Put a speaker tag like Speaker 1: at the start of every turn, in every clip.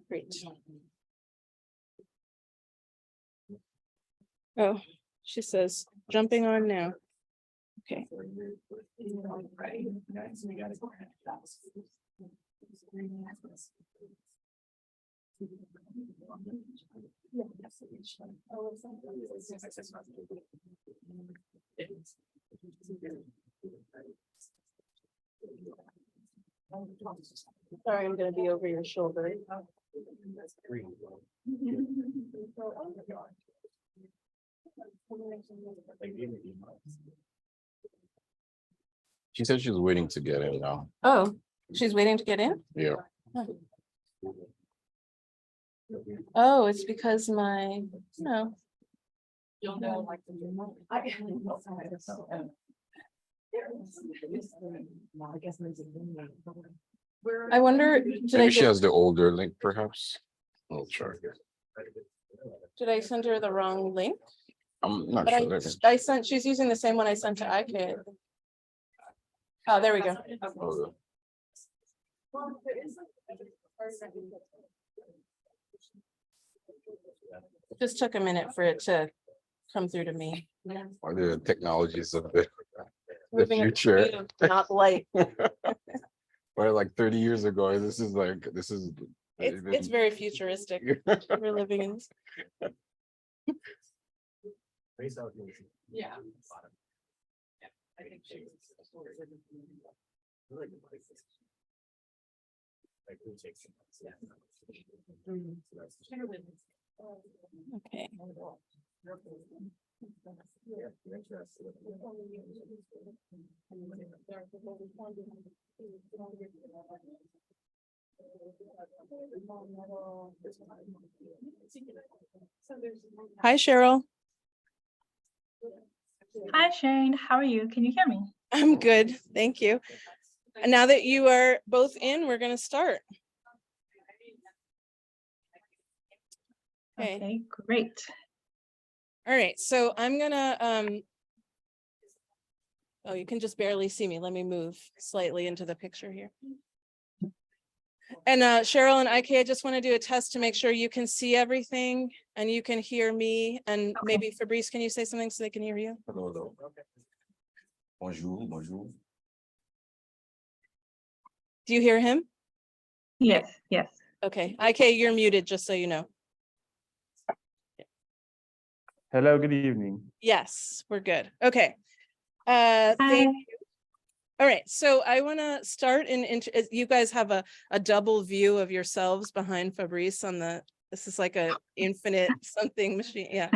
Speaker 1: Great. Oh, she says, jumping on now. Okay. Sorry, I'm going to be over your shoulder.
Speaker 2: She said she was waiting to get in now.
Speaker 1: Oh, she's waiting to get in?
Speaker 2: Yeah.
Speaker 1: Oh, it's because no. I wonder,
Speaker 2: Maybe she has the older link, perhaps. I'll try.
Speaker 1: Did I send her the wrong link?
Speaker 2: I'm not
Speaker 1: But
Speaker 2: sure.
Speaker 1: she's using the same one I sent to Ikechukwu. Oh, there we go.
Speaker 2: Oh,
Speaker 1: Just took a minute for it to come through to me.
Speaker 2: or the technologies of the
Speaker 1: Moving at the
Speaker 2: future.
Speaker 1: speed of not light.
Speaker 2: Or like 30 years ago, this is
Speaker 1: It's very futuristic. We're living in. Yeah. I think okay. Hi, Cheryl.
Speaker 3: Hi, Shane. How are you? Can you hear me?
Speaker 1: I'm good. Thank you. And now that you are both in, we're going to start.
Speaker 3: Okay, great.
Speaker 1: All right. So I'm going to, oh, you can just barely see me. Let me move slightly into the picture here. And Cheryl and Ike, I just want to do a test to make sure you can see everything and you can hear me. And maybe Fabrice, can you say something so they can hear you?
Speaker 2: Hello, hello. Bonjour, bonjour.
Speaker 1: Do you hear him?
Speaker 3: Yes, yes.
Speaker 1: Okay. Ike, you're muted, just so you know.
Speaker 4: Hello, good evening.
Speaker 1: Yes, we're good. Okay. Thank you. All right, so I want to start you guys have a double view of yourselves behind Fabrice on this is like a infinite something machine. Yeah.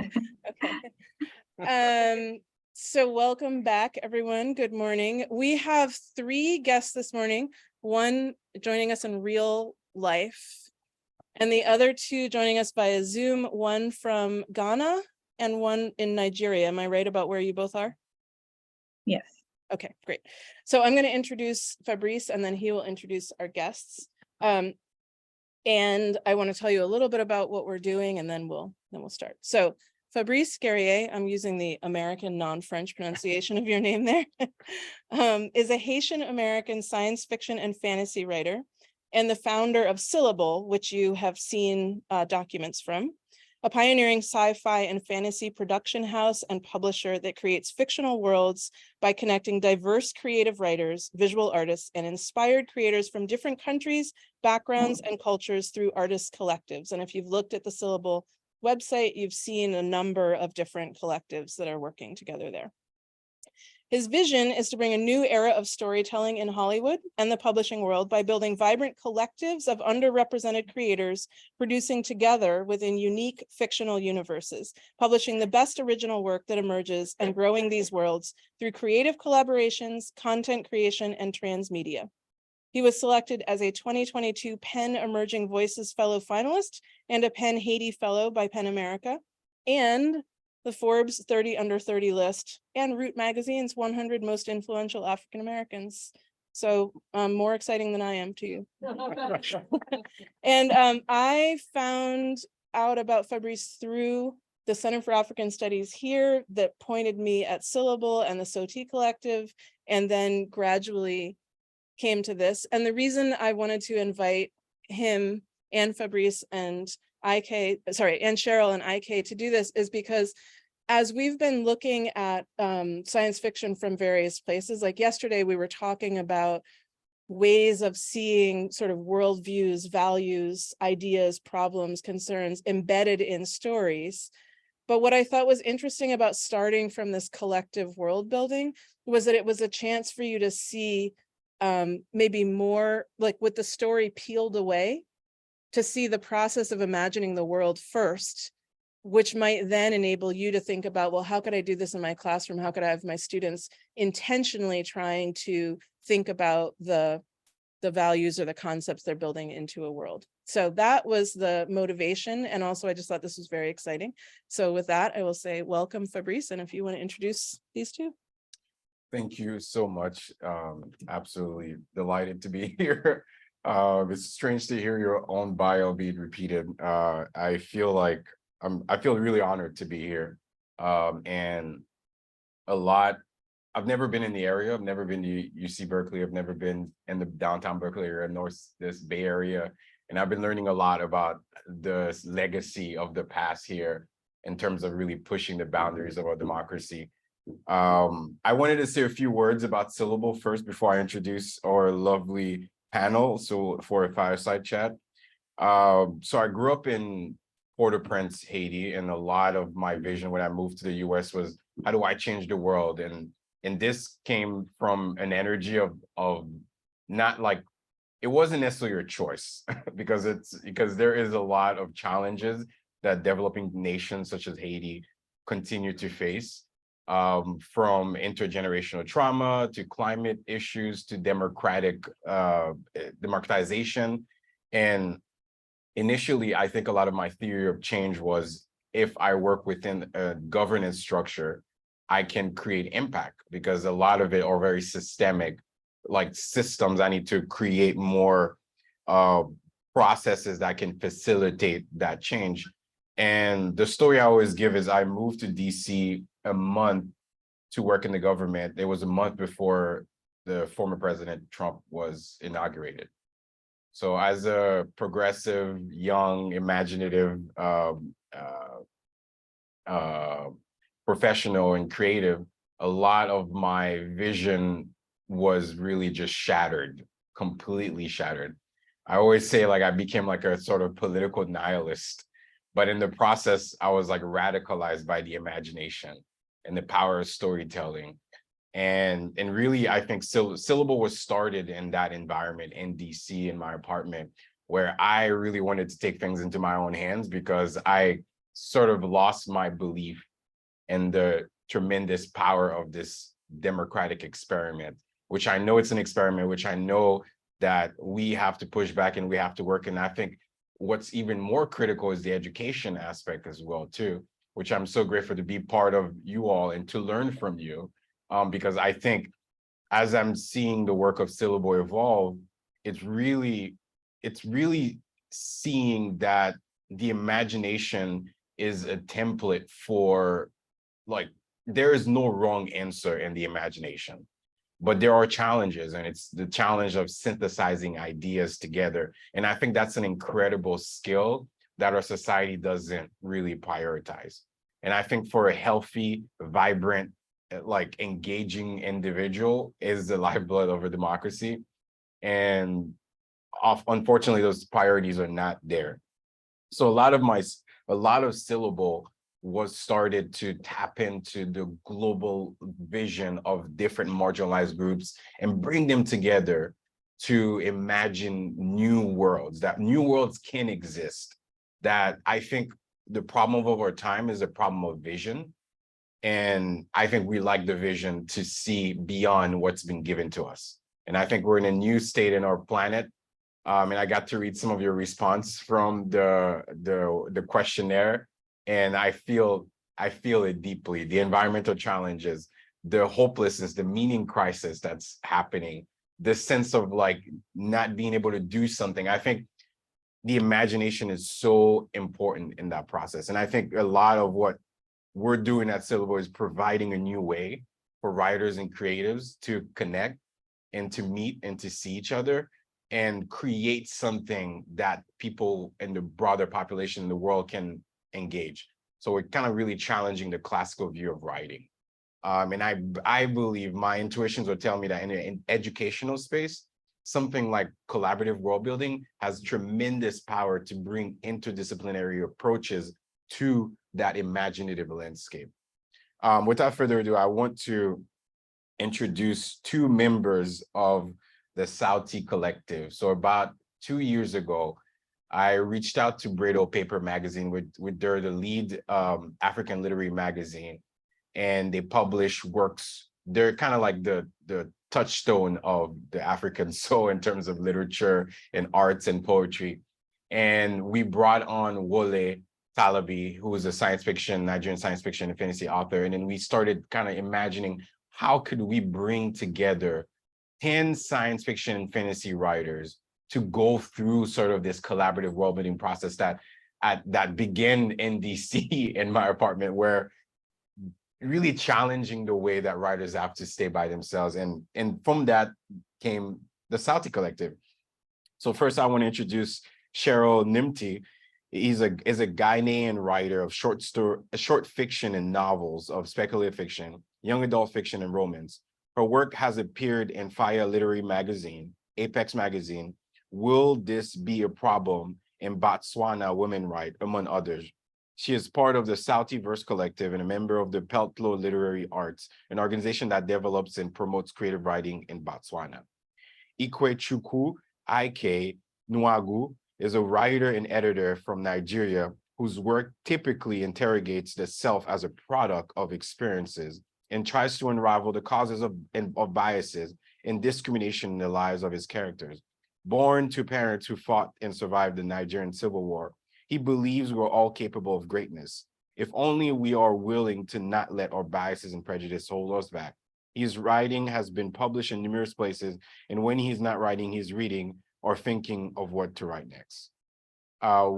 Speaker 1: Okay. So welcome back, everyone. Good morning. We have 3 guests this morning, one joining us in real life, and the other 2 joining us via Zoom, one from Ghana and one in Nigeria. Am I right about where you both are?
Speaker 3: Yes.
Speaker 1: Okay, great. So I'm going to introduce Fabrice and then he will introduce our guests. And I want to tell you a little bit about what we're doing and then we'll start. So Fabrice Guerrier, I'm using the American non-French pronunciation of your name there, is a Haitian American science fiction and fantasy writer and the founder of Syllble, which you have seen documents from. A pioneering sci-fi and fantasy production house and publisher that creates fictional worlds by connecting diverse creative writers, visual artists, and inspired creators from different countries, backgrounds, and cultures through artist collectives. And if you've looked at the Syllable website, you've seen a number of different collectives that are working together there. His vision is to bring a new era of storytelling in Hollywood and the publishing world by building vibrant collectives of underrepresented creators producing together within unique fictional universes, publishing the best original work that emerges and growing these worlds through creative collaborations, content creation, and transmedia. He was selected as a 2022 PEN Emerging Voices Fellow finalist and a PEN Haiti Fellow by PEN America, and the Forbes 30 Under 30 list and Root Magazine's 100 Most Influential African Americans. So more exciting than I am to you. And I found out about Fabrice through the Center for African Studies here that pointed me at Syllable and the Sauúti Collective, and then gradually came to this. And the reason I wanted to invite him and Fabrice and and Cheryl and Ik to do this is because as we've been looking at science fiction from various places, like yesterday we were talking about ways of seeing sort of worldviews, values, ideas, problems, concerns embedded in stories. But what I thought was interesting about starting from this collective world building was that it was a chance for you to see maybe more like with the story peeled away, to see the process of imagining the world first, which might then enable you to think about, well, how could I do this in my classroom? How could I have my students intentionally trying to think about the values or the concepts they're building into a world? So that was the motivation. And also I just thought this was very exciting. So with that, I will say welcome, Fabrice. And if you want to introduce these two.
Speaker 2: Thank you so much. Absolutely delighted to be here. It's strange to hear your own bio being repeated. I feel like I feel really honored to be here. And I've never been in the area. I've never been to UC Berkeley. I've never been in the downtown Berkeley area, this Bay Area. And I've been learning a lot about the legacy of the past here in terms of really pushing the boundaries of our democracy. I wanted to say a few words about Syllble first before I introduce our lovely panel. So for a fireside chat. So I grew up in Port-au-Prince, Haiti, and a lot of my vision when I moved to the US was, how do I change the world? And this came from an energy of not like, it wasn't necessarily your choice because there is a lot of challenges that developing nations such as Haiti continue to face, from intergenerational trauma to climate issues to democratization. And initially, I think a lot of my theory of change was, if I work within a governance structure, I can create impact, because a lot of it are very systemic, like systems. I need to create more processes that can facilitate that change. And the story I always give is I moved to DC a month to work in the government. It was a month before the former President Trump was inaugurated. So as a progressive, young, imaginative professional and creative, a lot of my vision was really just shattered, completely shattered. I always say, like, I became like a sort of political nihilist, but in the process, I was like radicalized by the imagination and the power of storytelling. And really, I think Syllble was started in that environment in DC, in my apartment, where I really wanted to take things into my own hands, because I sort of lost my belief in the tremendous power of this democratic experiment, which I know it's an experiment, which I know that we have to push back and we have to work. And I think what's even more critical is the education aspect as well, too, which I'm so grateful to be part of you all and to learn from you. Because I think as I'm seeing the work of Syllble evolve, it's really seeing that the imagination is a template for, like, there is no wrong answer in the imagination, but there are challenges, and it's the challenge of synthesizing ideas together. And I think that's an incredible skill that our society doesn't really prioritize. And I think for a healthy, vibrant, like engaging individual is the lifeblood of a democracy. And unfortunately, those priorities are not there. So a lot of Syllable was started to tap into the global vision of different marginalized groups and bring them together to imagine new worlds, that new worlds can exist. That I think the problem of our time is a problem of vision. And I think we like the vision to see beyond what's been given to us. And I think we're in a new state in our planet. And I got to read some of your response from the questionnaire, and I feel it deeply. The environmental challenges, the hopelessness, the meaning crisis that's happening, the sense of like not being able to do something. I think the imagination is so important in that process. And I think a lot of what we're doing at Syllble is providing a new way for writers and creatives to connect and to meet and to see each other. and create something that people in the broader population in the world can engage. So we're kind of really challenging the classical view of writing. And I believe my intuitions would tell me that in an educational space, something like collaborative world building has tremendous power to bring interdisciplinary approaches to that imaginative landscape. Without further ado, I want to introduce two members of the Sauúti Collective. So about 2 years ago, I reached out to Bredo Paper Magazine, with they're the lead African literary magazine, and they publish works. They're kind of like the touchstone of the African soul in terms of literature and arts and poetry. And we brought on Wole Talabi, who is a Nigerian science fiction and fantasy author. And then we started kind of imagining, how could we bring together 10 science fiction and fantasy writers to go through sort of this collaborative world building process that began in DC in my apartment, where really challenging the way that writers have to stay by themselves. And from that came the Sauúti Collective. So first I want to introduce Cheryl Ntumy. He's a Ghanaian writer of short fiction and novels, of speculative fiction, young adult fiction, and romance. Her work has appeared in Fire Literary Magazine, Apex Magazine, Will This Be a Problem, in Botswana Women Write, among others. She is part of the Sauúti Verse Collective and a member of the Peltlo Literary Arts, an organization that develops and promotes creative writing in Botswana. Ikechukwu Nwaogu is a writer and editor from Nigeria whose work typically interrogates the self as a product of experiences and tries to unravel the causes of biases and discrimination in the lives of his characters. Born to parents who fought and survived the Nigerian Civil War, he believes we're all capable of greatness, if only we are willing to not let our biases and prejudice hold us back. His writing has been published in numerous places, and when he's not writing, he's reading or thinking of what to write next.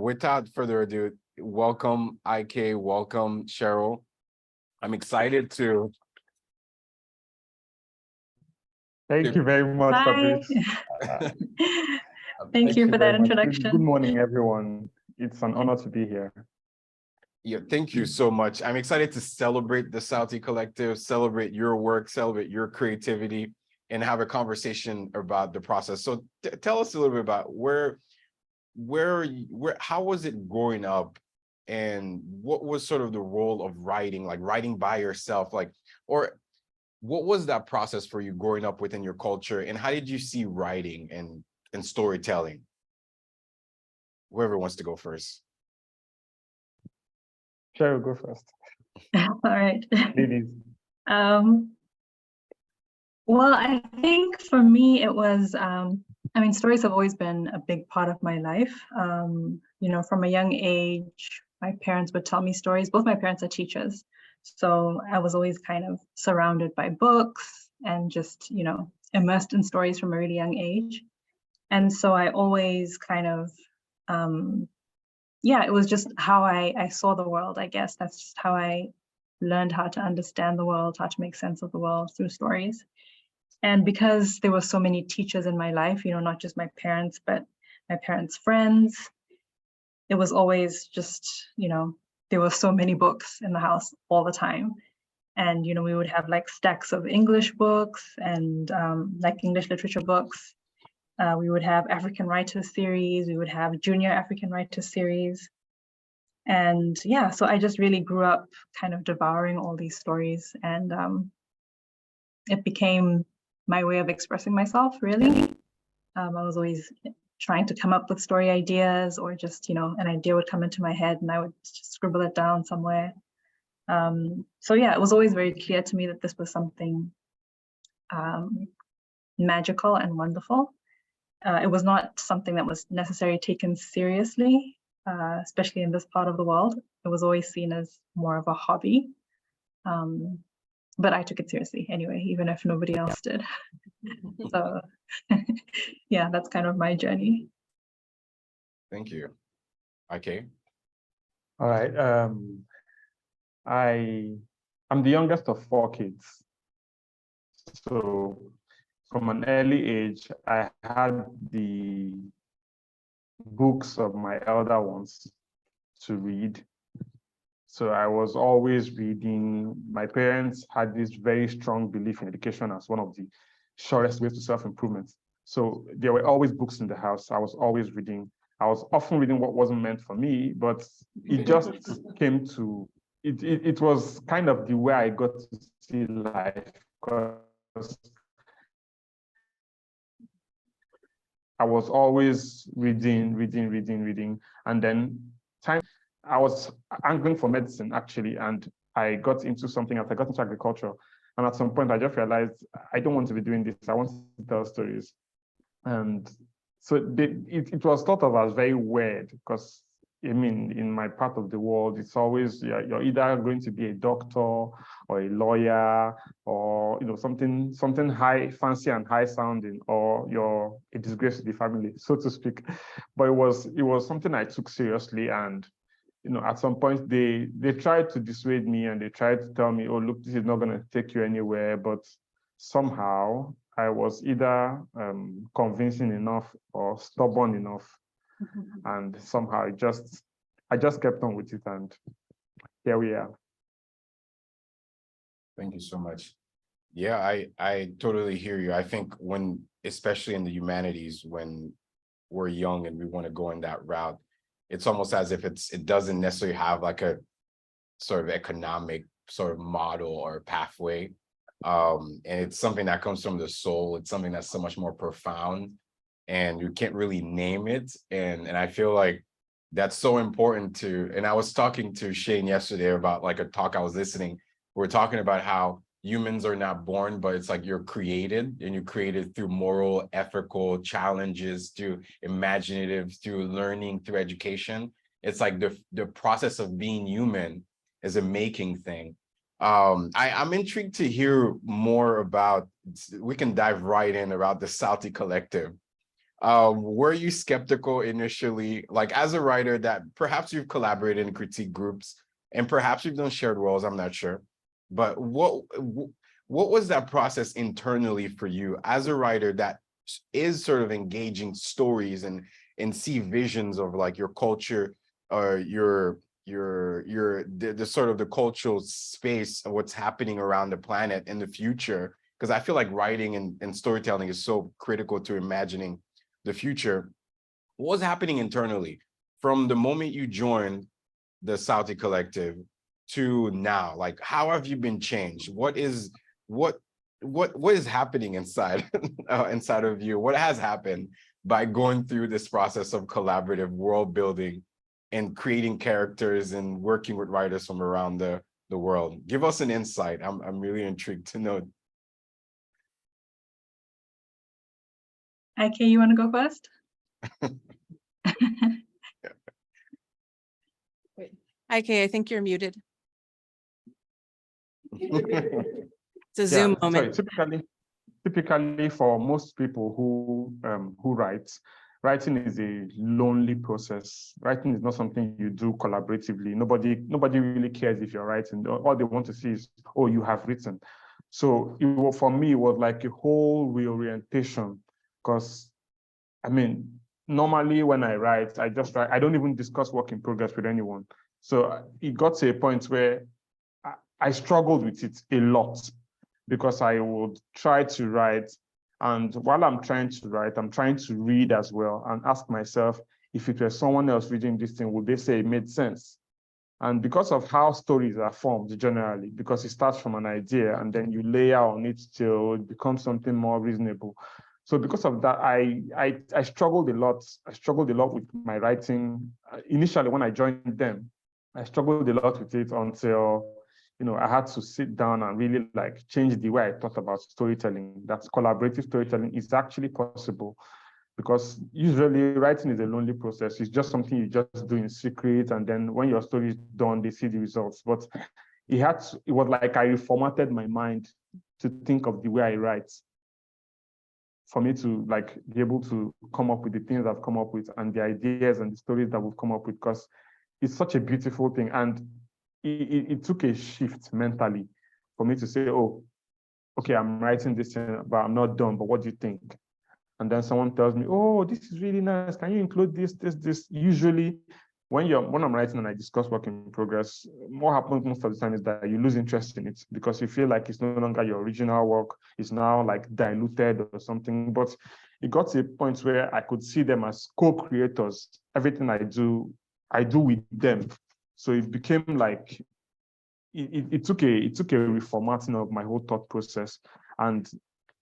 Speaker 2: Without further ado, welcome Ik, welcome Cheryl. I'm excited to...
Speaker 4: Thank you very much,
Speaker 3: Hi.
Speaker 4: Fabrice.
Speaker 3: Thank you for that
Speaker 4: very much.
Speaker 3: introduction.
Speaker 4: Good morning, everyone. It's an honor to be here.
Speaker 2: Yeah, thank you so much. I'm excited to celebrate the Sauúti Collective, celebrate your work, celebrate your creativity, and have a conversation about the process. So tell us a little bit about how was it growing up, and what was sort of the role of writing, like writing by yourself, or what was that process for you growing up within your culture, and how did you see writing and storytelling? Whoever wants to go first.
Speaker 4: Cheryl, go first.
Speaker 3: All right.
Speaker 4: Ladies.
Speaker 3: Well, I think for me, it was, stories have always been a big part of my life. From a young age, my parents would tell me stories. Both my parents are teachers. So I was always kind of surrounded by books and just, immersed in stories from a really young age. And so I always kind of, it was just how I saw the world, I guess. That's just how I learned how to understand the world, how to make sense of the world through stories. And because there were so many teachers in my life, not just my parents, but my parents' friends, it was always just, there were so many books in the house all the time. And, we would have like stacks of English books and like English literature books. We would have African writers series. We would have junior African writers series. And so I just really grew up kind of devouring all these stories, and it became my way of expressing myself, really. I was always trying to come up with story ideas, or just, an idea would come into my head and I would just scribble it down somewhere. It was always very clear to me that this was something magical and wonderful. It was not something that was necessarily taken seriously, especially in this part of the world. It was always seen as more of a hobby. But I took it seriously anyway, even if nobody else did. So that's kind of my journey.
Speaker 2: Thank you. Okay.
Speaker 4: All right. I'm the youngest of 4 kids. from an early age, I had the books of my elder ones to read. So I was always reading. My parents had this very strong belief in education as one of the surest ways to self-improvement. So there were always books in the house. I was always reading. I was often reading what wasn't meant for me, but it just came to, it was kind of the way I got to see life, because I was always reading. And then I was angling for medicine, actually, and I got into something else. I got into agriculture. And at some point, I just realized I don't want to be doing this. I want to tell stories. And so it was thought of as very weird, because I mean, in my part of the world, it's always, you're either going to be a doctor or a lawyer, or something high, fancy and high sounding, or you're a disgrace to the family, so to speak. But it was something I took seriously, and at some point they tried to dissuade me, and they tried to tell me, oh, look, this is not going to take you anywhere. But somehow I was either convincing enough or stubborn enough. And somehow I just kept on with it, and here we are.
Speaker 2: Thank you so much. Yeah, I totally hear you. I think when, especially in the humanities, when we're young and we want to go in that route, it's almost as if it doesn't necessarily have like a sort of economic sort of model or pathway. And it's something that comes from the soul. It's something that's so much more profound, and you can't really name it. And I feel like that's so important to, and I was talking to Shane yesterday about like a talk I was listening. We're talking about how humans are not born, but it's like you're created, and you're created through moral, ethical challenges, through imaginative, through learning, through education. It's like the process of being human is a making thing. I'm intrigued to hear more about, we can dive right in about the Sauúti Collective. Were you skeptical initially, like as a writer, that perhaps you've collaborated in critique groups and perhaps you've done shared roles, I'm not sure, but what was that process internally for you as a writer that is sort of engaging stories and see visions of like your culture, or the sort of the cultural space of what's happening around the planet in the future? Because I feel like writing and storytelling is so critical to imagining the future. What was happening internally from the moment you joined the Sauúti Collective to now? Like, how have you been changed? What is happening inside inside of you? What has happened by going through this process of collaborative world building and creating characters and working with writers from around the world? Give us an insight. I'm really intrigued to know.
Speaker 3: Ike, you want to go first?
Speaker 1: Wait, Ike, I think you're muted. It's a Zoom moment.
Speaker 4: Sorry, typically for most people who write, writing is a lonely process. Writing is not something you do collaboratively. Nobody really cares if you're writing. All they want to see is, oh, you have written. So for me, it was like a whole reorientation, because I mean, normally when I write, I just write. I don't even discuss work in progress with anyone. So it got to a point where I struggled with it a lot, because I would try to write, and while I'm trying to write, I'm trying to read as well and ask myself, if it were someone else reading this thing, would they say it made sense? And because of how stories are formed generally, because it starts from an idea and then you layer on it till it becomes something more reasonable. So because of that, I struggled a lot. I struggled a lot with my writing. Initially, when I joined them, I struggled a lot with it until I had to sit down and really like change the way I thought about storytelling. That collaborative storytelling is actually possible, because usually writing is a lonely process. It's just something you just do in secret, and then when your story is done, they see the results. But it was like I reformatted my mind to think of the way I write, for me to like be able to come up with the things I've come up with and the ideas and the stories that we've come up with, because it's such a beautiful thing. And it took a shift mentally for me to say, oh, okay, I'm writing this, but I'm not done, but what do you think? And then someone tells me, oh, this is really nice. Can you include this? Usually when I'm writing and I discuss work in progress, what happens most of the time is that you lose interest in it because you feel like it's no longer your original work. It's now like diluted or something. But it got to a point where I could see them as co-creators. Everything I do with them. So it became like, it took a reformatting of my whole thought process. And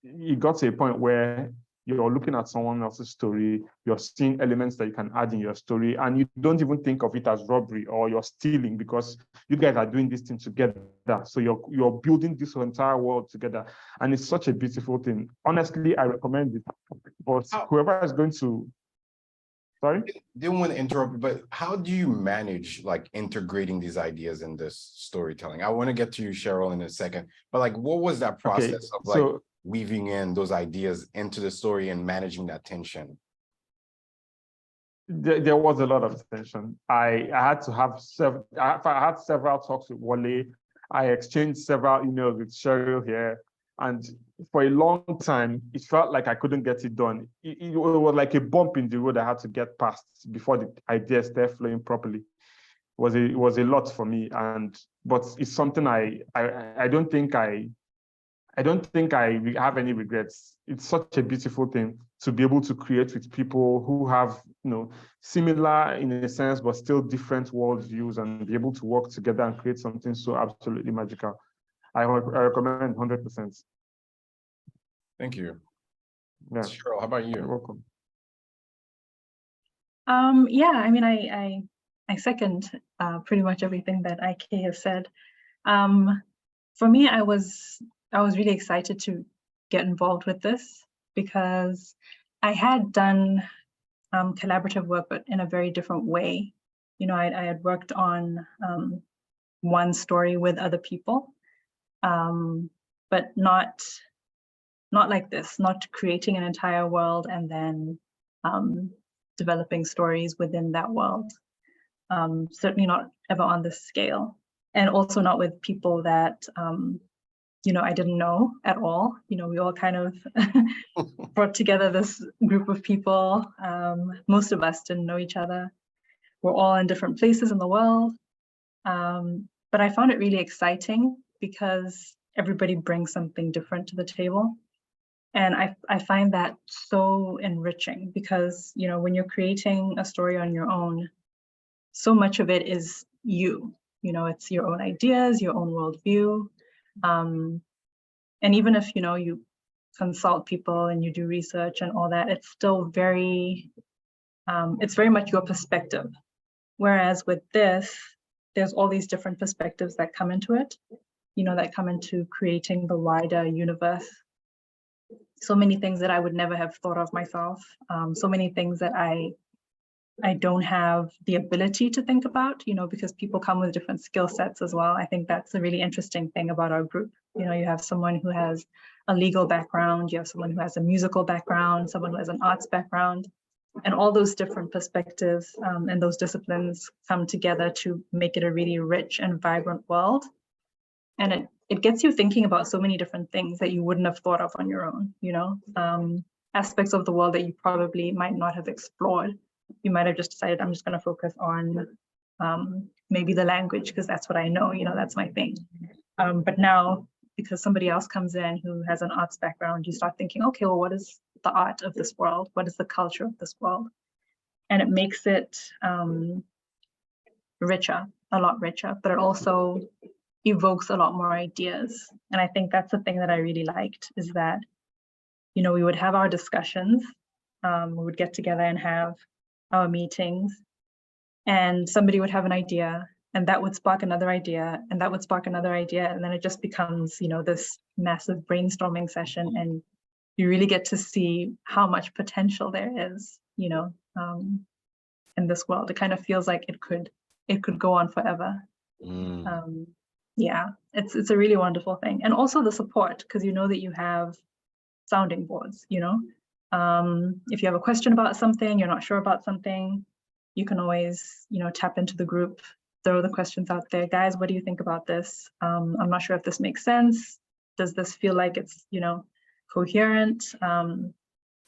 Speaker 4: it got to a point where you're looking at someone else's story, you're seeing elements that you can add in your story, and you don't even think of it as robbery or you're stealing because you guys are doing this thing together. So you're building this entire world together. And it's such a beautiful thing. Honestly, I recommend it. But whoever is going to, sorry?
Speaker 2: Didn't want to interrupt, but how do you manage like integrating these ideas in this storytelling? I want to get to you, Cheryl, in a second, but like, what was that process of like weaving in those ideas into the story and managing that tension?
Speaker 4: There was a lot of tension. I had to have I had several talks with Wale. I exchanged several emails with Cheryl here. And for a long time, it felt like I couldn't get it done. It was like a bump in the road I had to get past before the ideas started flowing properly. It was a lot for me. But it's something I don't think I have any regrets. It's such a beautiful thing to be able to create with people who have, similar in a sense, but still different worldviews and be able to work together and create something so absolutely magical. I recommend 100%.
Speaker 2: Thank you.
Speaker 4: Yeah.
Speaker 2: Cheryl, how about you?
Speaker 4: You're welcome.
Speaker 3: Yeah, I mean, I second pretty much everything that IK has said. For me, I was really excited to get involved with this because I had done collaborative work, but in a very different way. I had worked on one story with other people, but not like this, not creating an entire world and then developing stories within that world. Certainly not ever on this scale, and also not with people that I didn't know at all. We all kind of brought together this group of people. Most of us didn't know each other. We're all in different places in the world. But I found it really exciting because everybody brings something different to the table. And I find that so enriching because, when you're creating a story on your own, so much of it is you. It's your own ideas, your own worldview. And even if, you consult people and you do research and all that, it's still it's very much your perspective. Whereas with this, there's all these different perspectives that come into it, that come into creating the wider universe. So many things that I would never have thought of myself. So many things that I don't have the ability to think about, because people come with different skill sets as well. I think that's a really interesting thing about our group. You have someone who has a legal background, you have someone who has a musical background, someone who has an arts background, and all those different perspectives and those disciplines come together to make it a really rich and vibrant world. And it gets you thinking about so many different things that you wouldn't have thought of on your own, aspects of the world that you probably might not have explored. You might have just decided, I'm just going to focus on maybe the language because that's what I know, that's my thing. But now, because somebody else comes in who has an arts background, you start thinking, okay, well, what is the art of this world? What is the culture of this world? And it makes it richer, a lot richer, but it also evokes a lot more ideas. And I think that's the thing that I really liked is that, we would have our discussions, we would get together and have our meetings, and somebody would have an idea, and that would spark another idea, and that would spark another idea, and then it just becomes, this massive brainstorming session, and you really get to see how much potential there is, in this world. It kind of feels like it could go on forever. Yeah, it's a really wonderful thing, and also the support, because that you have sounding boards. If you have a question about something, you're not sure about something, you can always, tap into the group, throw the questions out there. Guys, what do you think about this? I'm not sure if this makes sense. Does this feel like it's, coherent?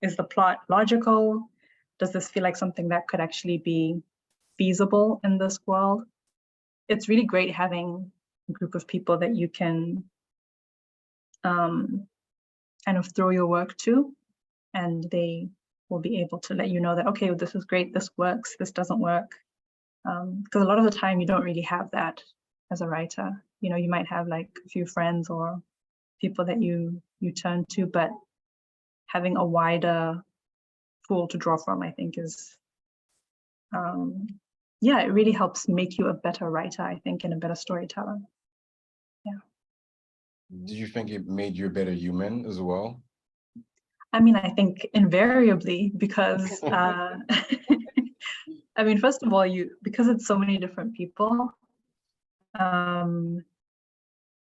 Speaker 3: Is the plot logical? Does this feel like something that could actually be feasible in this world? It's really great having a group of people that you can kind of throw your work to, and they will be able to let you know that, okay, this is great, this works, this doesn't work. Because a lot of the time you don't really have that as a writer. You might have like a few friends or people that you turn to, but having a wider pool to draw from, I think, is yeah, it really helps make you a better writer, I think, and a better storyteller. Yeah.
Speaker 2: Do you think it made you a better human as well?
Speaker 3: I mean, I think invariably, because I mean, first of all, because it's so many different people,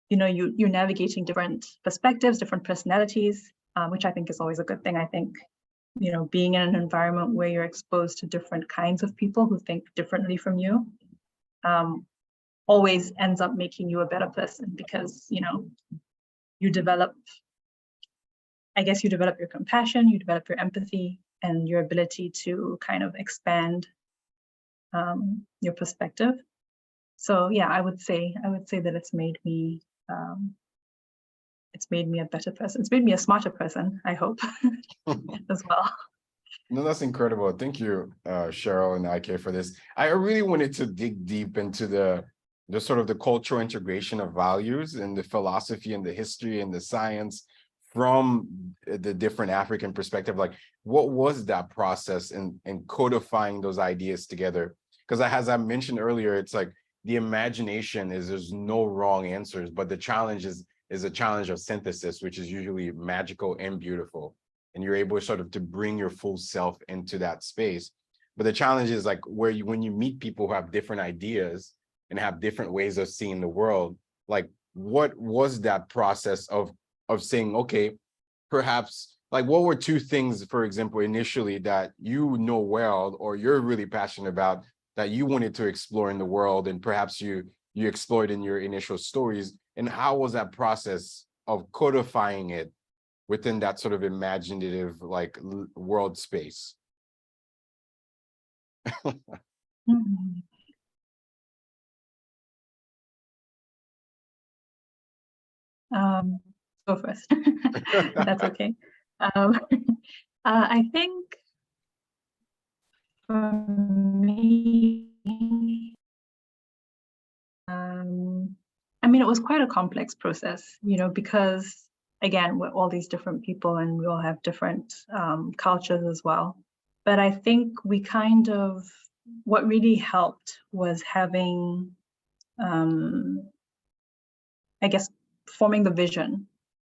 Speaker 3: you're navigating different perspectives, different personalities, which I think is always a good thing. I think, being in an environment where you're exposed to different kinds of people who think differently from you, always ends up making you a better person, because, you develop your compassion, you develop your empathy, and your ability to kind of expand your perspective. So yeah, I would say that it's made me a better person. It's made me a smarter person, I hope, as well.
Speaker 2: No, that's incredible. Thank you, Cheryl and Ike, for this. I really wanted to dig deep into the sort of the cultural integration of values and the philosophy and the history and the science from the different African perspective. Like, what was that process in codifying those ideas together? Because as I mentioned earlier, it's like the imagination there's no wrong answers, but the challenge is a challenge of synthesis, which is usually magical and beautiful. And you're able sort of to bring your full self into that space. But the challenge is like when you meet people who have different ideas and have different ways of seeing the world, like what was that process of saying, okay, perhaps, like what were two things, for example, initially that you know well, or you're really passionate about, that you wanted to explore in the world, and perhaps you explored in your initial stories, and how was that process of codifying it within that sort of imaginative like world space?
Speaker 3: Go first. That's okay. I think for me, I mean, it was quite a complex process, because again, we're all these different people and we all have different cultures as well. But I think what really helped was having, I guess, forming the vision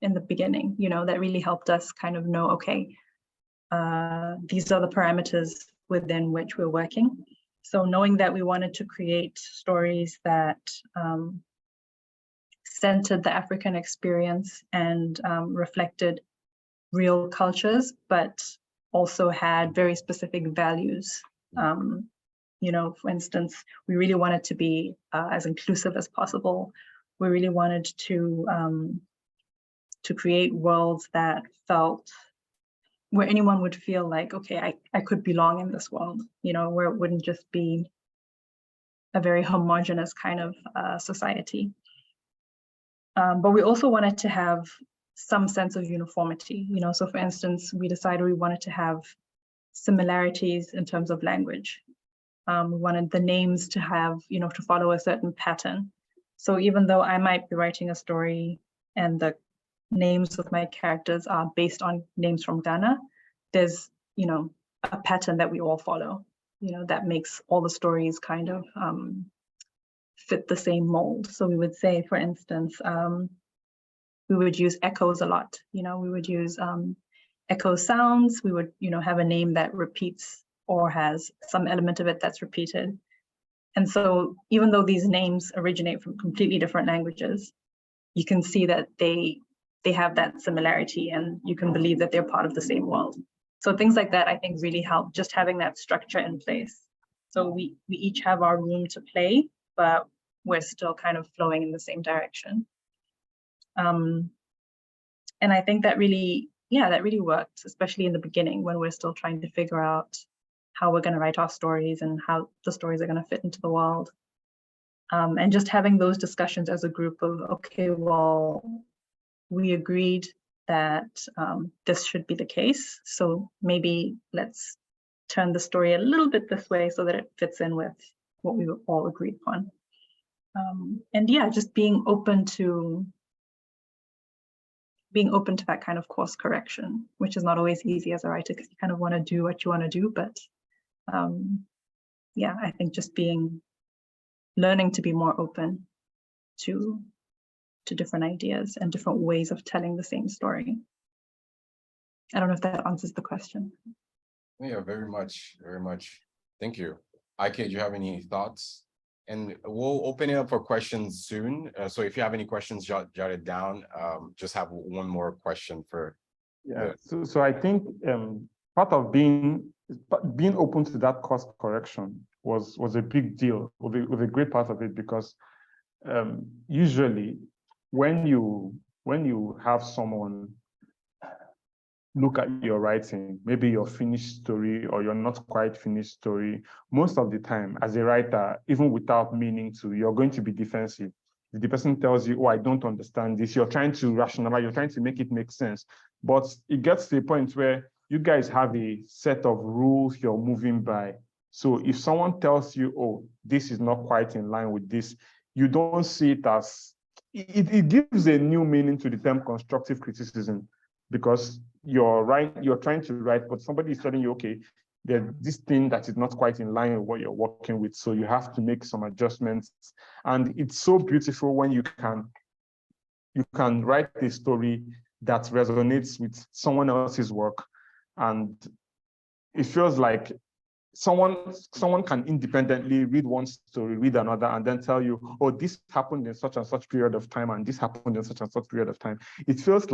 Speaker 3: in the beginning, that really helped us kind of know, okay, these are the parameters within which we're working. So knowing that we wanted to create stories that centered the African experience and reflected real cultures, but also had very specific values. For instance, we really wanted to be as inclusive as possible. We really wanted to create worlds that felt where anyone would feel like, okay, I could belong in this world, where it wouldn't just be a very homogenous kind of society. But we also wanted to have some sense of uniformity, so for instance, we decided we wanted to have similarities in terms of language. We wanted the names to have, to follow a certain pattern. So even though I might be writing a story and the names of my characters are based on names from Ghana, there's, a pattern that we all follow, that makes all the stories kind of fit the same mold. So we would say, for instance, we would use echoes a lot. We would use echo sounds. We would, have a name that repeats or has some element of it that's repeated. And so even though these names originate from completely different languages, you can see that they have that similarity, and you can believe that they're part of the same world. So things like that, I think, really help, just having that structure in place. So we each have our room to play, but we're still kind of flowing in the same direction. And I think that really, that really worked, especially in the beginning when we're still trying to figure out how we're going to write our stories and how the stories are going to fit into the world. And just having those discussions as a group of, okay, well, we agreed that this should be the case. So maybe let's turn the story a little bit this way so that it fits in with what we all agreed upon. And yeah, just being open to that kind of course correction, which is not always easy as a writer because you kind of want to do what you want to do. But yeah, I think just learning to be more open to different ideas and different ways of telling the same story. I don't know if that answers the question.
Speaker 2: Yeah, very much, very much. Thank you. Ike, do you have any thoughts? And we'll open it up for questions soon. So if you have any questions, jot it down. Just have one more question for.
Speaker 4: Yeah. So I think part of being open to that course correction was a big deal, was a great part of it, because usually when you have someone look at your writing, maybe your finished story or your not quite finished story, most of the time as a writer, even without meaning to, you're going to be defensive. If the person tells you, oh, I don't understand this, you're trying to rationalize, you're trying to make it make sense. But it gets to a point where you guys have a set of rules you're moving by. So if someone tells you, oh, this is not quite in line with this, you don't see it as, it gives a new meaning to the term constructive criticism, because you're trying to write, but somebody is telling you, okay, there's this thing that is not quite in line with what you're working with, so you have to make some adjustments. And it's so beautiful when you can write a story that resonates with someone else's work, and it feels like someone can independently read one story, read another, and then tell you, oh, this happened in such and such period of time, and this happened in such and such period of time. It feels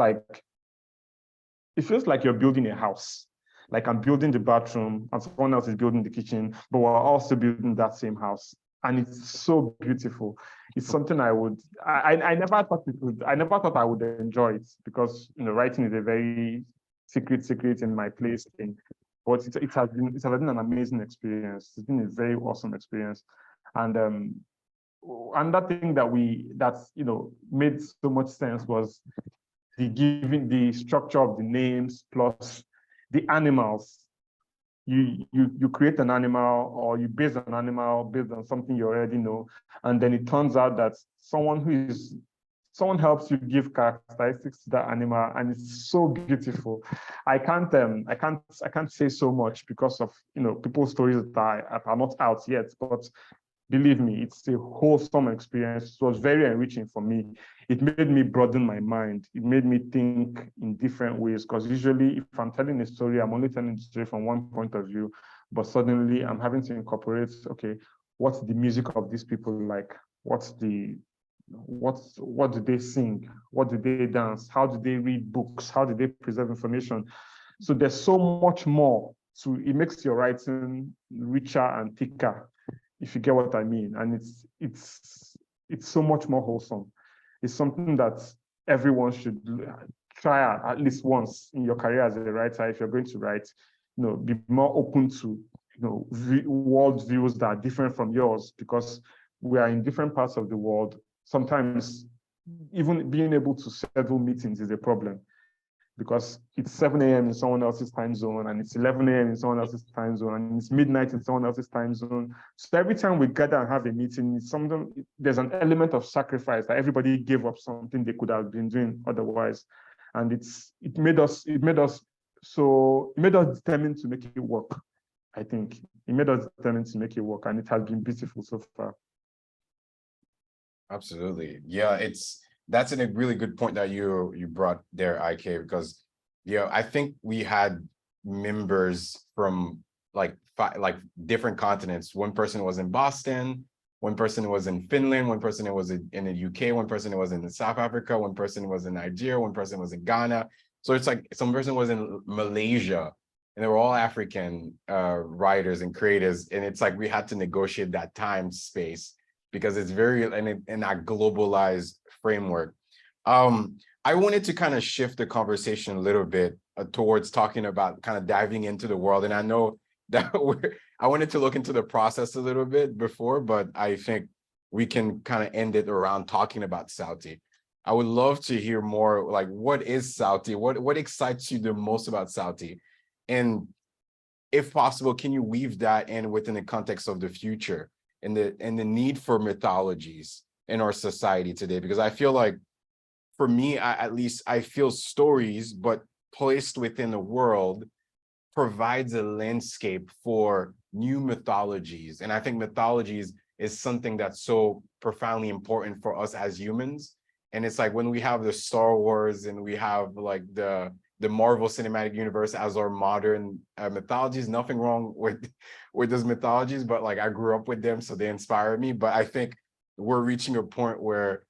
Speaker 4: like you're building a house. Like I'm building the bathroom and someone else is building the kitchen, but we're also building that same house. And it's so beautiful. It's something I never thought I would enjoy it, because writing is a very secret in my place thing. But it has been an amazing experience. It's been a very awesome experience. And another thing that made so much sense was the structure of the names plus the animals. You create an animal, or you base an animal based on something you already know, and then it turns out that someone helps you give characteristics to that animal, and it's so beautiful. I can't say so much because of people's stories that are not out yet, but believe me, it's a wholesome experience. It was very enriching for me. It made me broaden my mind. It made me think in different ways, because usually if I'm telling a story, I'm only telling the story from one point of view, but suddenly I'm having to incorporate, okay, what's the music of these people like? What do they sing? What do they dance? How do they read books? How do they preserve information? So there's so much more it makes your writing richer and thicker, if you get what I mean. And it's so much more wholesome. It's something that everyone should try at least once in your career as a writer. If you're going to write, be more open to world views that are different from yours, because we are in different parts of the world. Sometimes even being able to schedule meetings is a problem, because it's 7 a.m. in someone else's time zone, and it's 11 a.m. in someone else's time zone, and it's midnight in someone else's time zone. So every time we gather and have a meeting, there's an element of sacrifice that everybody gave up something they could have been doing otherwise. And it made us determined to make it work. I think it made us determined to make it work, and it has been beautiful so far.
Speaker 2: Absolutely. Yeah, that's a really good point that you brought there, IK, because I think we had members from like different continents. One person was in Boston, one person was in Finland, one person was in the UK, one person was in South Africa, one person was in Nigeria, one person was in Ghana. So it's like some person was in Malaysia, and they were all African writers and creators. And it's like we had to negotiate that time space, because it's very in a globalized framework. I wanted to kind of shift the conversation a little bit towards talking about kind of diving into the world. And I know that I wanted to look into the process a little bit before, but I think we can kind of end it around talking about Sauúti. I would love to hear more, like, what is Sauúti? What excites you the most about Sauúti? And if possible, can you weave that in within the context of the future and the need for mythologies in our society today? Because I feel like, for me, at least, I feel stories, but placed within the world, provides a landscape for new mythologies. And I think mythologies is something that's so profoundly important for us as humans. And it's like when we have the Star Wars and we have like the Marvel Cinematic Universe as our modern mythologies, nothing wrong with those mythologies, but like I grew up with them, so they inspire me. But I think we're reaching a point where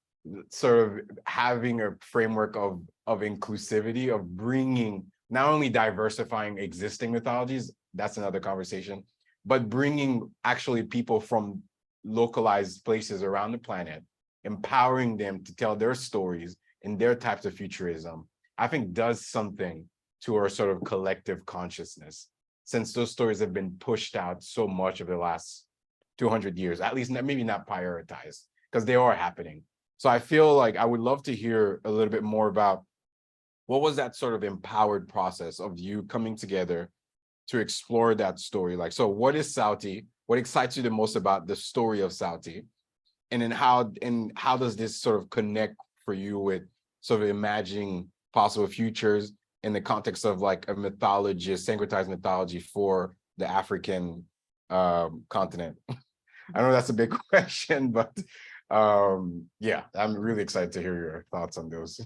Speaker 2: sort of having a framework of inclusivity, of bringing, not only diversifying existing mythologies, that's another conversation, but bringing actually people from localized places around the planet, empowering them to tell their stories and their types of futurism, I think does something to our sort of collective consciousness, since those stories have been pushed out so much of the last 200 years, at least maybe not prioritized, because they are happening. So I feel like I would love to hear a little bit more about what was that sort of empowered process of you coming together to explore that story? Like, so what is Sauúti? What excites you the most about the story of Sauúti? And then how does this sort of connect for you with sort of imagining possible futures in the context of like a mythology, a syncretized mythology for the African continent? I know that's a big question, but yeah, I'm really excited to hear your thoughts on those.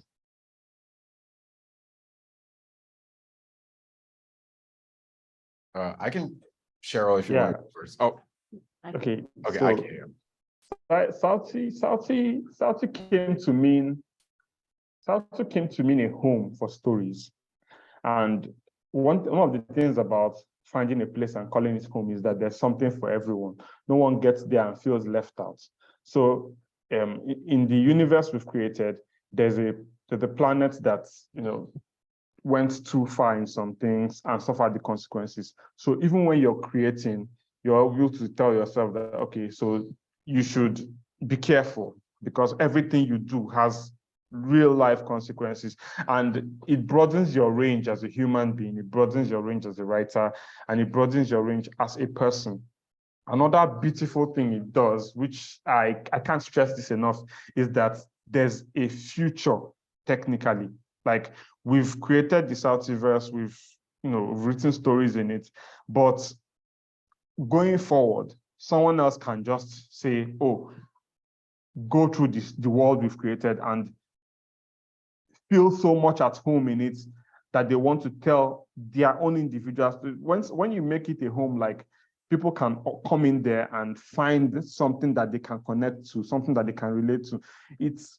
Speaker 2: I can, Cheryl, if you want to go first. Oh,
Speaker 4: okay.
Speaker 2: okay,
Speaker 4: So,
Speaker 2: I can hear you.
Speaker 4: Sauúti came to mean a home for stories. And one of the things about finding a place and calling it home is that there's something for everyone. No one gets there and feels left out. So in the universe we've created, there's a planet that, you know, went too far in some things and suffered the consequences. So even when you're creating, you're able to tell yourself that, okay, so you should be careful because everything you do has real life consequences, and it broadens your range as a human being, it broadens your range as a writer, and it broadens your range as a person. Another beautiful thing it does, which I can't stress this enough, is that there's a future technically. Like, we've created the Sauútiverse, we've written stories in it, but going forward, someone else can just say, oh, go through the world we've created and feel so much at home in it that they want to tell their own individual stories. When you make it a home, like, people can come in there and find something that they can connect to, something that they can relate to.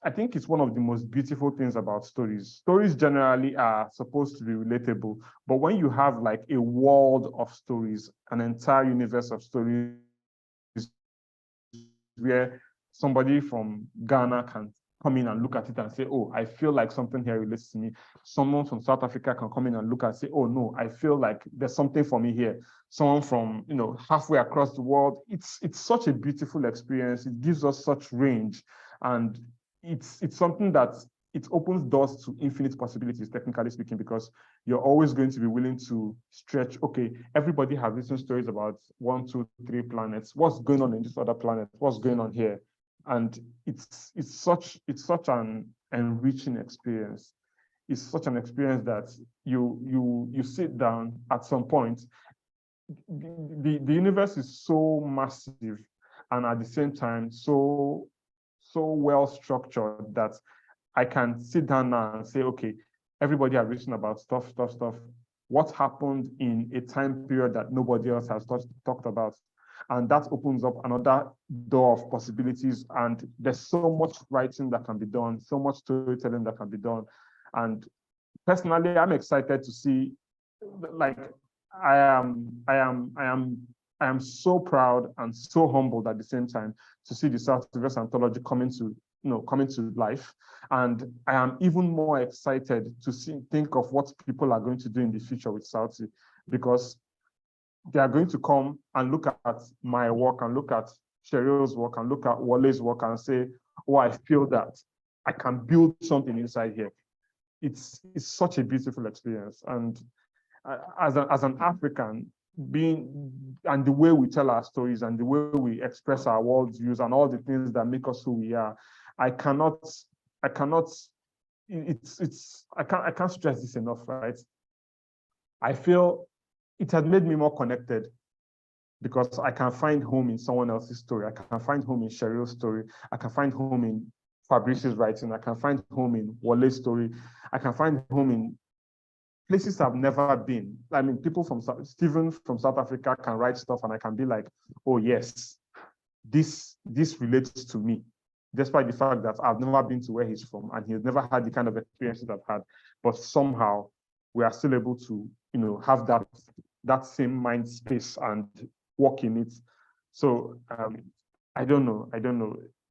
Speaker 4: I think it's one of the most beautiful things about stories. Stories generally are supposed to be relatable, but when you have like a world of stories, an entire universe of stories where somebody from Ghana can come in and look at it and say, oh, I feel like something here relates to me. Someone from South Africa can come in and look and say, oh no, I feel like there's something for me here. Someone from, halfway across the world. It's such a beautiful experience. It gives us such range. And it's something that it opens doors to infinite possibilities, technically speaking, because you're always going to be willing to stretch. Okay, everybody has written stories about 1, 2, 3 planets. What's going on in this other planet? What's going on here? And it's such an enriching experience. It's such an experience that you sit down at some point. The universe is so massive and at the same time so well structured that I can sit down now and say, okay, everybody has written about stuff. What happened in a time period that nobody else has talked about? And that opens up another door of possibilities. And there's so much writing that can be done, so much storytelling that can be done. And personally, I'm excited to see, like, I am so proud and so humbled at the same time to see the Sauútiverse anthology coming to coming to life. And I am even more excited to think of what people are going to do in the future with Sauúti, because they are going to come and look at my work and look at Cheryl's work and look at Walle's work and say, oh, I feel that I can build something inside here. It's such a beautiful experience. And as an African, and the way we tell our stories and the way we express our worldviews and all the things that make us who we are, I can't stress this enough, right? I feel it has made me more connected because I can find home in someone else's story. I can find home in Cheryl's story. I can find home in Fabrice's writing. I can find home in Walle's story. I can find home in places I've never been. I mean, people from Stephen from South Africa can write stuff and I can be like, oh yes, this relates to me, despite the fact that I've never been to where he's from and he's never had the kind of experiences I've had. But somehow we are still able to, have that same mind space and work in it. So I don't know.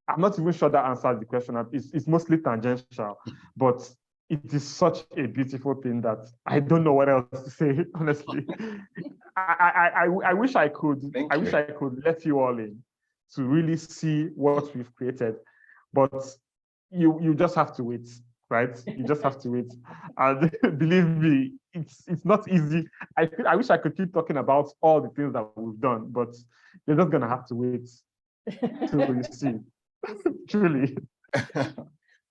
Speaker 4: I'm not even sure that answers the question. It's mostly tangential, but it is such a beautiful thing that I don't know what else to say, honestly. I wish I could. I wish I could let you all in to really see what we've created, but you just have to wait, right? You just have to wait. And believe me, it's not easy. I wish I could keep talking about all the things that we've done, but you're just gonna have to wait till you see. Truly.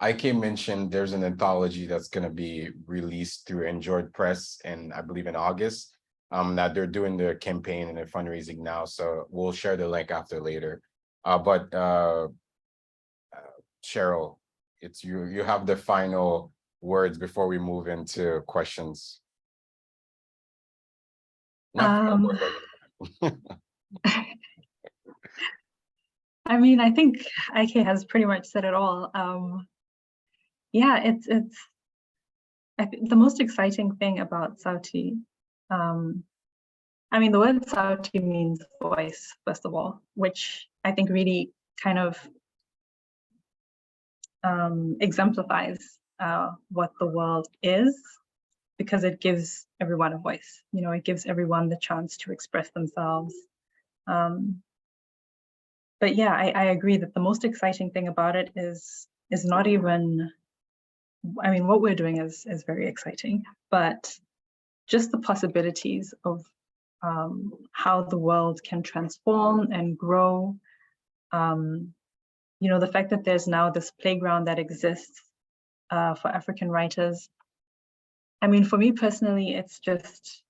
Speaker 2: Ike mentioned there's an anthology that's going to be released through Enjoyed Press, and I believe in August. That they're doing their campaign and their fundraising now, so we'll share the link after later. But Cheryl, it's you. You have the final words before we move into questions.
Speaker 3: I mean, I think Ike has pretty much said it all. Yeah, I think the most exciting thing about Sauúti, I mean, the word Sauúti means voice, first of all, which I think really kind of exemplifies what the world is, because it gives everyone a voice. It gives everyone the chance to express themselves. But yeah, I agree that the most exciting thing about it is not even, I mean, what we're doing is very exciting, but just the possibilities of how the world can transform and grow. The fact that there's now this playground that exists for African writers. I mean, for me personally, it's just,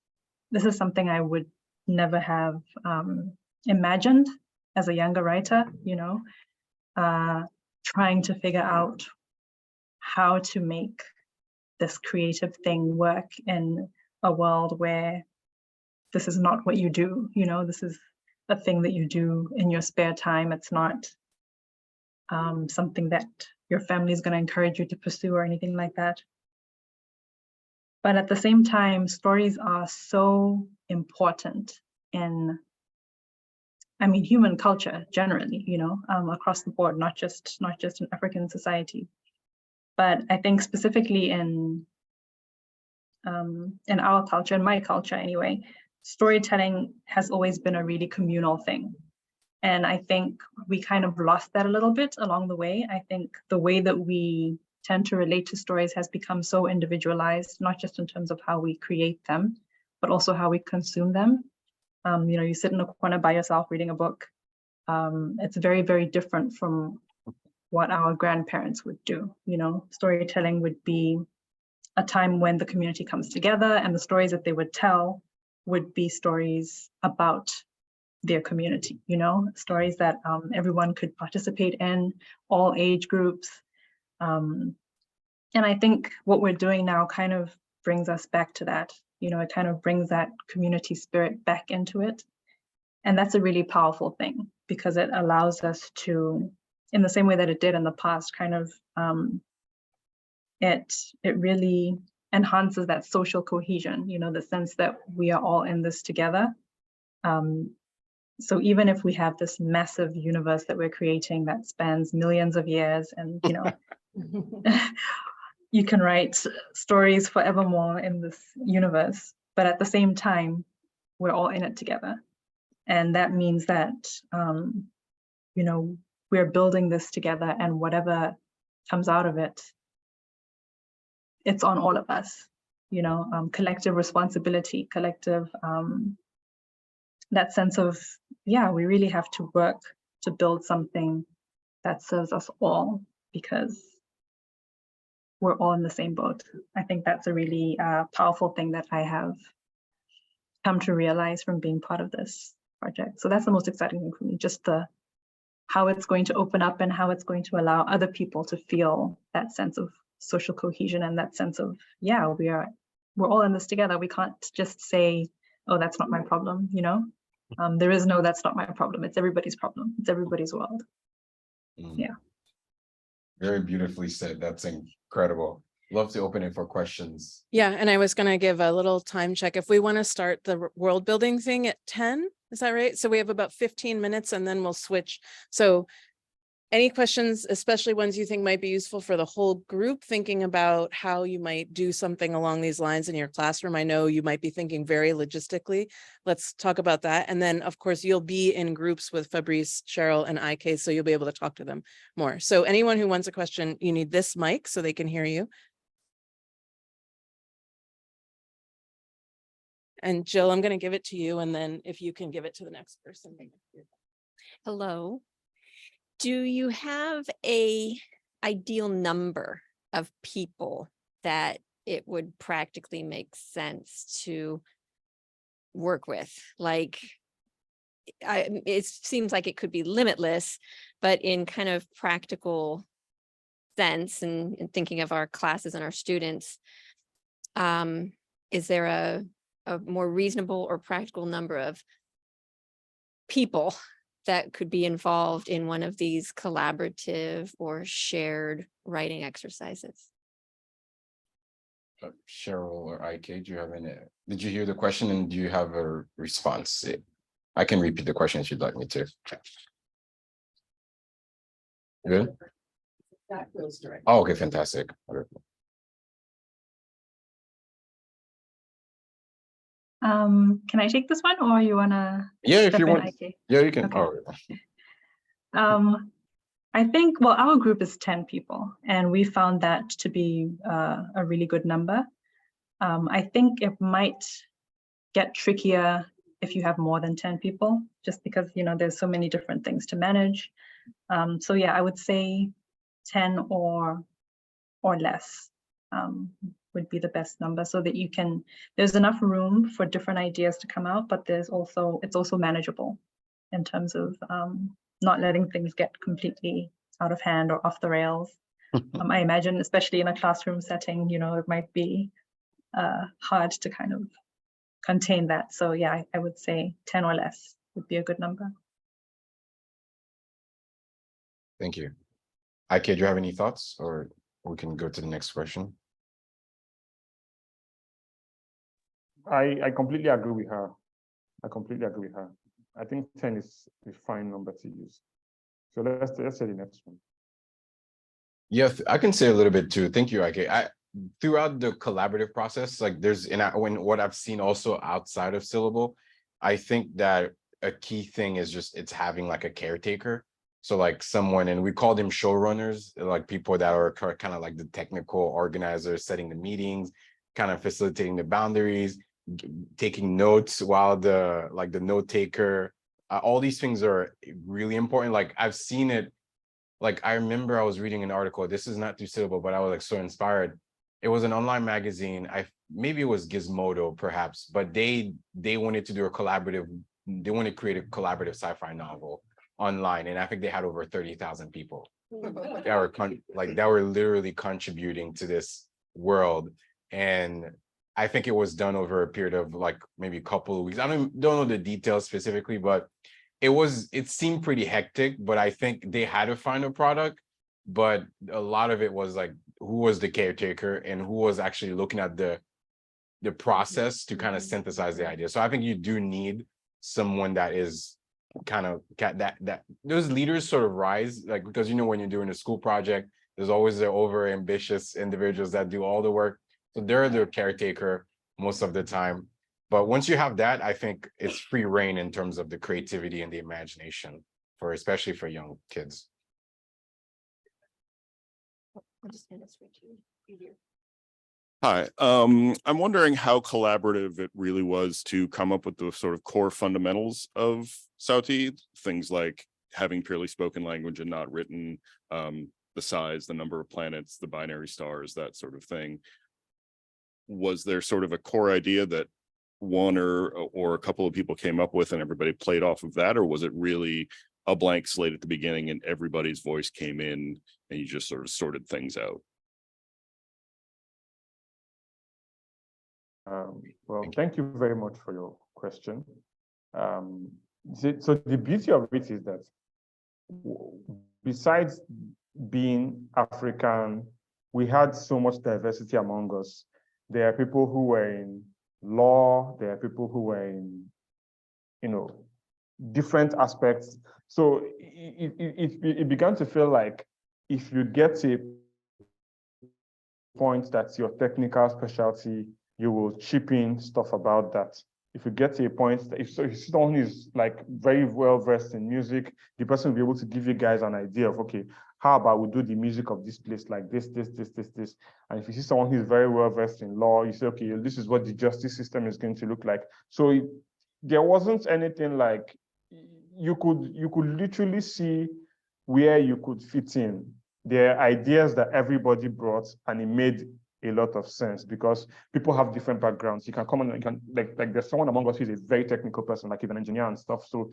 Speaker 3: this is something I would never have imagined as a younger writer, trying to figure out how to make this creative thing work in a world where this is not what you do. This is a thing that you do in your spare time. It's not something that your family is going to encourage you to pursue or anything like that. But at the same time, stories are so important in, I mean, human culture generally, across the board, not just in African society. But I think specifically in our culture, in my culture anyway, storytelling has always been a really communal thing. And I think we kind of lost that a little bit along the way. I think the way that we tend to relate to stories has become so individualized, not just in terms of how we create them, but also how we consume them. You sit in a corner by yourself reading a book. It's very, very different from what our grandparents would do. Storytelling would be a time when the community comes together, and the stories that they would tell would be stories about their community, stories that everyone could participate in, all age groups. And I think what we're doing now kind of brings us back to that. It kind of brings that community spirit back into it. And that's a really powerful thing, because it allows us to, in the same way that it did in the past, kind of, it really enhances that social cohesion, the sense that we are all in this together. So even if we have this massive universe that we're creating that spans millions of years, and you know, you can write stories forevermore in this universe, but at the same time, we're all in it together. And that means that, you know, we're building this together, and whatever comes out of it, it's on all of us, you know, collective responsibility, collective, that sense of, yeah, we really have to work to build something that serves us all, because we're all in the same boat. I think that's a really powerful thing that I have come to realize from being part of this project. So that's the most exciting thing for me, just how it's going to open up and how it's going to allow other people to feel that sense of social cohesion and that sense of, yeah, we're all in this together. We can't just say, oh, that's not my problem, you know? There is no, that's not my problem. It's everybody's problem. It's everybody's world. Yeah.
Speaker 2: Very beautifully said. That's incredible. Love to open it for questions.
Speaker 1: Yeah, and I was going to give a little time check. If we want to start the world building thing at 10, is that right? So we have about 15 minutes and then we'll switch. So any questions, especially ones you think might be useful for the whole group, thinking about how you might do something along these lines in your classroom? I know you might be thinking very logistically. Let's talk about that. And then, of course, you'll be in groups with Fabrice, Cheryl, and Ik, so you'll be able to talk to them more. So anyone who wants a question, you need this mic so they can hear you. And Jill, I'm going to give it to you, and then if you can give it to the next person.
Speaker 5: Hello. Do you have a ideal number of people that it would practically make sense to work with? Like, it seems like it could be limitless, but in kind of practical sense, and thinking of our classes and our students, is there a more reasonable or practical number of people that could be involved in one of these collaborative or shared writing exercises?
Speaker 2: Cheryl or Ik, do you have any? Did you hear the question and do you have a response? I can repeat the question if you'd like me to. Good.
Speaker 1: That goes direct.
Speaker 2: Oh, okay, fantastic. Wonderful.
Speaker 3: Can I take this one, or you wanna?
Speaker 2: Yeah, if
Speaker 3: step
Speaker 2: you
Speaker 3: in,
Speaker 2: want.
Speaker 3: Ik?
Speaker 2: Yeah, you can.
Speaker 3: Okay.
Speaker 2: Oh.
Speaker 3: I think, well, our group is 10 people, and we found that to be a really good number. I think it might get trickier if you have more than 10 people, just because, you know, there's so many different things to manage. So yeah, I would say 10 or less would be the best number, so that you can, there's enough room for different ideas to come out, but it's also manageable in terms of not letting things get completely out of hand or off the rails. I imagine, especially in a classroom setting, you know, it might be hard to kind of contain that. So yeah, I would say 10 or less would be a good number.
Speaker 2: Thank you. Ik, do you have any thoughts, or we can go to the next question?
Speaker 4: I completely agree with her. I think 10 is a fine number to use. So let's say the next one.
Speaker 2: Yeah, I can say a little bit too. Thank you, Ik. Throughout the collaborative process, like when what I've seen also outside of Syllable, I think that a key thing is just it's having like a caretaker. So like someone, and we call them showrunners, like people that are kind of like the technical organizers, setting the meetings, kind of facilitating the boundaries, taking notes while the note taker. All these things are really important. Like I've seen it. Like I remember I was reading an article. This is not through Syllable, but I was like so inspired. It was an online magazine. Maybe it was Gizmodo, perhaps, but they wanted to do a collaborative. They wanted to create a collaborative sci-fi novel online, and I think they had over 30,000 people that were literally contributing to this world. And I think it was done over a period of like maybe a couple of weeks. I don't know the details specifically, but it seemed pretty hectic. But I think they had to find a product, but a lot of it was like who was the caretaker and who was actually looking at the process to kind of synthesize the idea. So I think you do need someone that is kind of that those leaders sort of rise, like, because when you're doing a school project, there's always the over ambitious individuals that do all the work. So they're the caretaker most of the time. But once you have that, I think it's free reign in terms of the creativity and the imagination especially for young kids.
Speaker 5: I'm just gonna switch you.
Speaker 6: Hi, I'm wondering how collaborative it really was to come up with the sort of core fundamentals of Sauúti, things like having purely spoken language and not written, the size, the number of planets, the binary stars, that sort of thing. Was there sort of a core idea that one or a couple of people came up with and everybody played off of that, or was it really a blank slate at the beginning and everybody's voice came in and you just sort of sorted things out?
Speaker 4: Well, thank you very much for your question. So the beauty of it is that besides being African, we had so much diversity among us. There are people who were in law, there are people who were in, different aspects. So it began to feel like if you get to a point that's your technical specialty, you will chip in stuff about that. If you get to a point that if someone is like very well versed in music, the person will be able to give you guys an idea of, okay, how about we do the music of this place like this. And if you see someone who is very well versed in law, you say, okay, this is what the justice system is going to look like. So there wasn't anything like, you could literally see where you could fit in. There are ideas that everybody brought, and it made a lot of sense because people have different backgrounds. You can come on, like there's someone among us who's a very technical person, like he's an engineer and stuff. So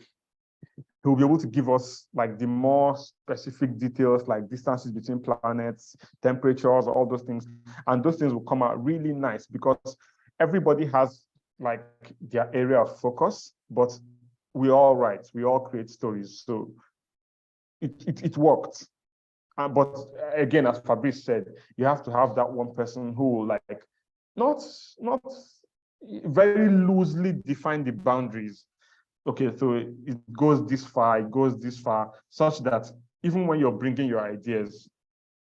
Speaker 4: he'll be able to give us like the more specific details, like distances between planets, temperatures, all those things. And those things will come out really nice because everybody has like their area of focus, but we all write, we all create stories. So it worked. But again, as Fabrice said, you have to have that one person who will like not very loosely define the boundaries. Okay, so it goes this far, it goes this far, such that even when you're bringing your ideas,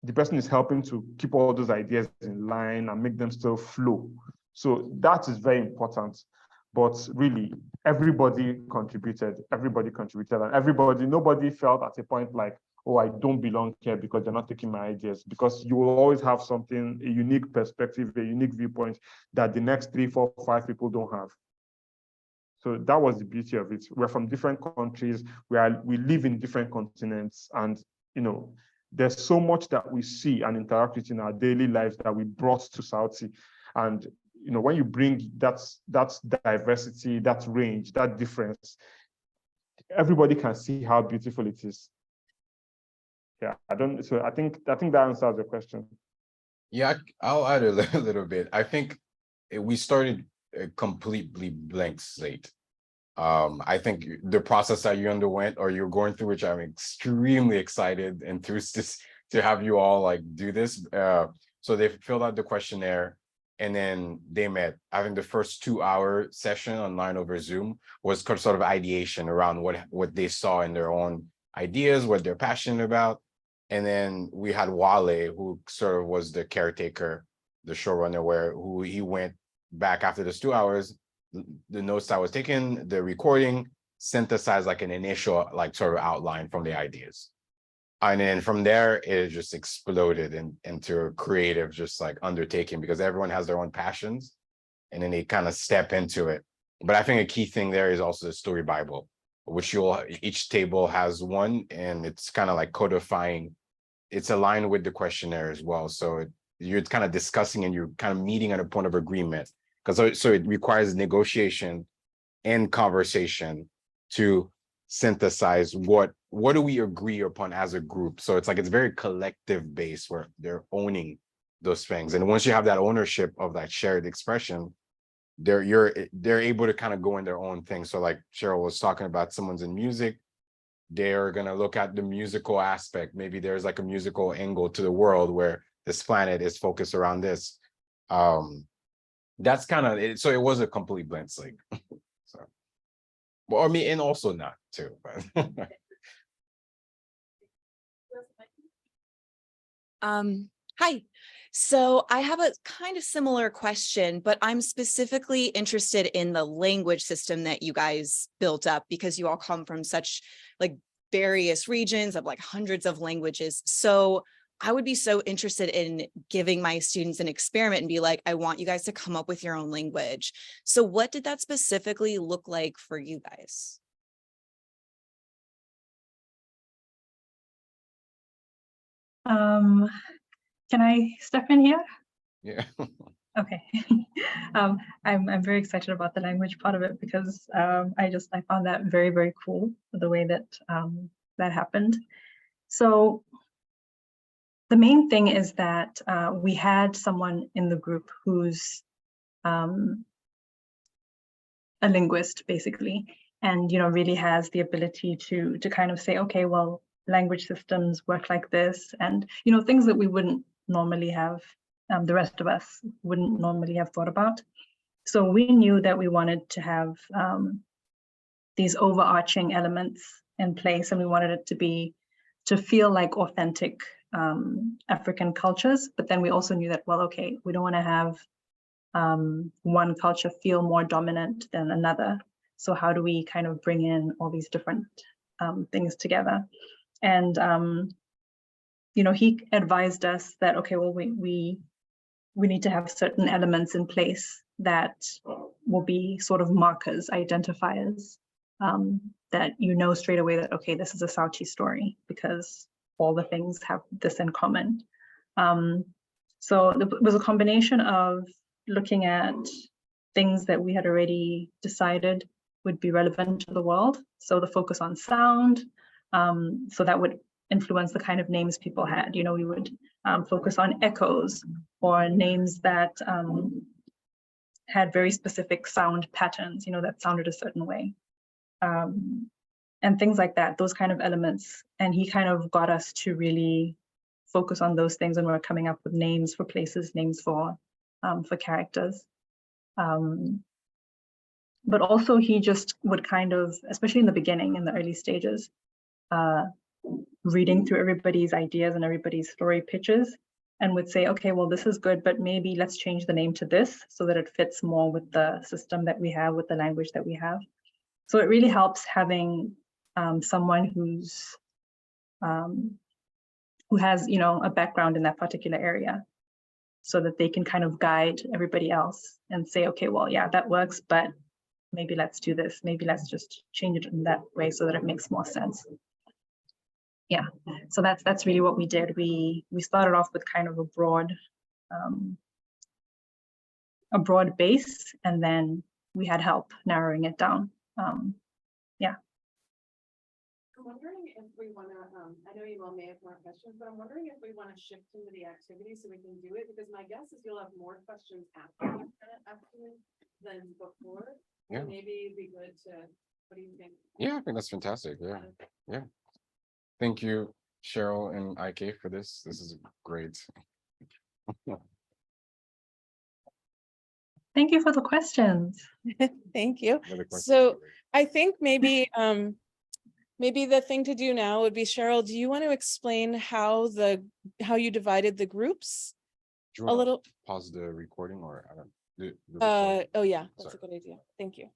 Speaker 4: the person is helping to keep all those ideas in line and make them still flow. So that is very important. But really, everybody contributed, and nobody felt at a point like, oh, I don't belong here because they're not taking my ideas, because you will always have something, a unique perspective, a unique viewpoint that the next 3, 4, 5 people don't have. So that was the beauty of it. We're from different countries, we live in different continents, and there's so much that we see and interact with in our daily lives that we brought to Sauúti. And when you bring that diversity, that range, that difference, everybody can see how beautiful it is. Yeah, I think that answers your question.
Speaker 2: Yeah, I'll add a little bit. I think we started a completely blank slate. I think the process that you underwent or you're going through, which I'm extremely excited and enthused to have you all like do this. So they filled out the questionnaire and then they met. I think the first 2-hour session online over Zoom was sort of ideation around what they saw in their own ideas, what they're passionate about. And then we had Wale, who sort of was the caretaker, the showrunner, who he went back after those 2 hours, the notes that was taken, the recording, synthesized like an initial like sort of outline from the ideas. And then from there, it just exploded into a creative just like undertaking because everyone has their own passions and then they kind of step into it. But I think a key thing there is also the story Bible, which each table has one, and it's kind of like codifying. It's aligned with the questionnaire as well. So you're kind of discussing and you're kind of meeting at a point of agreement, because so it requires negotiation and conversation to synthesize what do we agree upon as a group. So it's very collective based where they're owning those things. And once you have that ownership of that shared expression, they're able to kind of go in their own thing. So like Cheryl was talking about, someone's in music, they're going to look at the musical aspect. Maybe there's like a musical angle to the world where this planet is focused around this. That's kind of it. So it was a complete blank slate. So Well, I mean, and also not too, but
Speaker 7: Hi. So I have a kind of similar question, but I'm specifically interested in the language system that you guys built up because you all come from such like various regions of like hundreds of languages. So I would be so interested in giving my students an experiment and be like, I want you guys to come up with your own language. So what did that specifically look like for you guys?
Speaker 3: Can I step in here?
Speaker 2: yeah.
Speaker 3: Okay. I'm very excited about the language part of it because I found that very, very cool, the way that that happened. So the main thing is that we had someone in the group who's a linguist basically, and really has the ability to kind of say, okay, well, language systems work like this, and things that we wouldn't normally have, the rest of us wouldn't normally have thought about. So we knew that we wanted to have these overarching elements in place, and we wanted it to feel like authentic African cultures. But then we also knew that, well, okay, we don't want to have one culture feel more dominant than another. So how do we kind of bring in all these different things together? And he advised us that, okay, well, we need to have certain elements in place that will be sort of markers, identifiers, that straight away that, okay, this is a Sauti story because all the things have this in common. So it was a combination of looking at things that we had already decided would be relevant to the world. So the focus on sound, so that would influence the kind of names people had. We would focus on echoes or names that had very specific sound patterns, that sounded a certain way. And things like that, those kind of elements. And he kind of got us to really focus on those things, and we're coming up with names for places, names for characters. But also he just would kind of, especially in the beginning, in the early stages, reading through everybody's ideas and everybody's story pitches, and would say, okay, well, this is good, but maybe let's change the name to this so that it fits more with the system that we have, with the language that we have. So it really helps having someone who has, a background in that particular area, so that they can kind of guide everybody else and say, okay, well, yeah, that works, but maybe let's do this. Maybe let's just change it in that way so that it makes more sense. Yeah, so that's really what we did. We started off with kind of a broad base, and then we had help narrowing it down. Yeah.
Speaker 1: I'm wondering if we want to, I know you all may have more questions, but I'm wondering if we want to shift into the activity so we can do it, because my guess is you'll have more questions after than before.
Speaker 2: Yeah.
Speaker 1: Maybe it'd be good to, what do you think?
Speaker 2: Yeah, I think that's fantastic. Yeah. Yeah. Thank you, Cheryl and Ike, for this. This is great.
Speaker 3: Thank you for the questions.
Speaker 1: Thank you.
Speaker 2: Another question.
Speaker 1: So I think maybe maybe the thing to do now would be, Cheryl, do you want to explain how you divided the groups
Speaker 2: Do you
Speaker 1: a
Speaker 2: wanna
Speaker 1: little?
Speaker 2: pause the recording, or I don't.
Speaker 1: Oh yeah, that's
Speaker 2: Sorry.
Speaker 1: a good idea. Thank you.